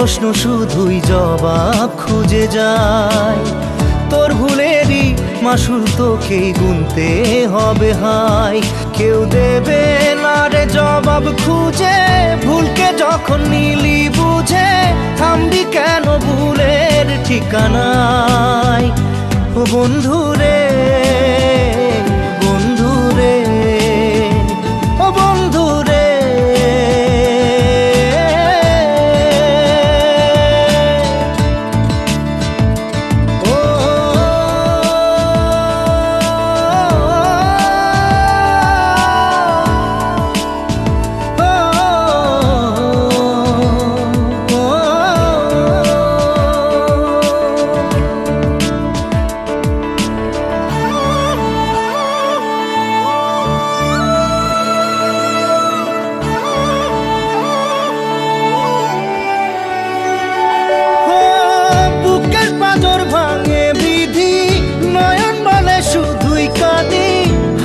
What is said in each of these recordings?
প্রশ্ন শুধুই জবাব খুঁজে যায়। তোর ভুলেরই মাসুল তোকেই গুনতে হবে হাই। কেউ দেবে না রে জবাব খুঁজে, ভুলকে যখন নিলি বুঝে থামবি কেন ভুলের ঠিকানায়। ও বন্ধু রে, বন্ধু রে, ও বন্ধু রে।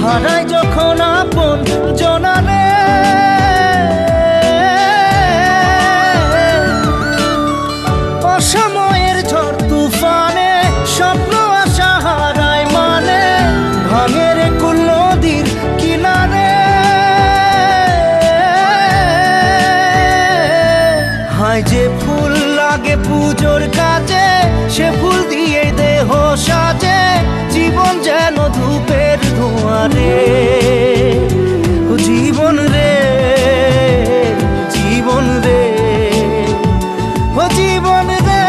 হারাই যখন আপন জনারে, অসময়ের ঝড় তুফানে স্বপ্ন আশা হারায় মানে, ভাঙের কুল নদীর কিনারে। হায় যে ফুল লাগে পুজোর কাজে, সে ফুল দিয়ে দেহ সাজে, জীবন যেন ধূপের ধোঁয়ারে। ও জীবন রে, জীবন রে, ও জীবন রে।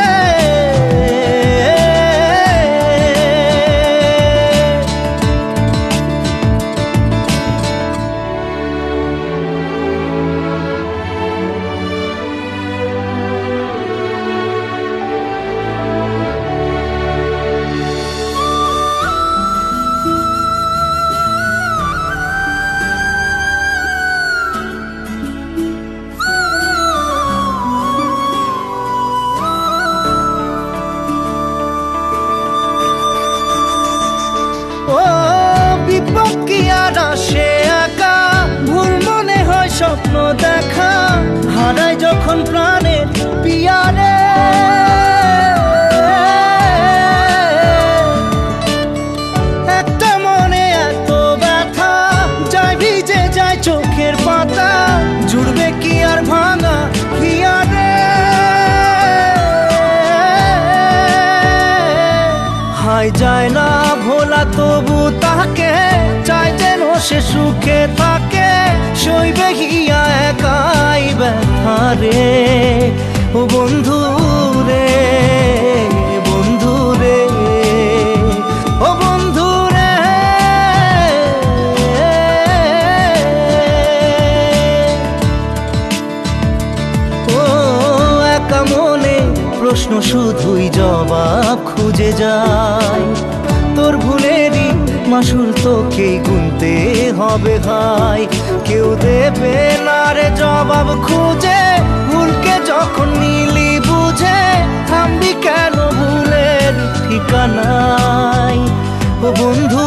সে একা ভুল মনে হয় স্বপ্ন দেখা, হারায় যখন প্রাণের পিয়ারে। একটা মনে এত ব্যথা যায় ভিজে যায় চোখের পাতা, জুড়বে কি আর ভাঙা হিয়ারে। হায় যায় না ভোলা তবু তাকে চাই যেন সে সুখে থাকে, সইবে হিয়া একাই ব্যথা রে। ও বন্ধু রে, বন্ধু রে, ও বন্ধু রে। ও একা মনে প্রশ্ন শুধুই জবাব খুঁজে যায়। তোর ভুলেরই মাসুল তোকেই গুনতে হবে হাই। কেউ দেবে না রে জবাব খুঁজে, ভুলকে যখন নিলি বুঝে থামবি কেন ভুলের ঠিকানায়। ও বন্ধু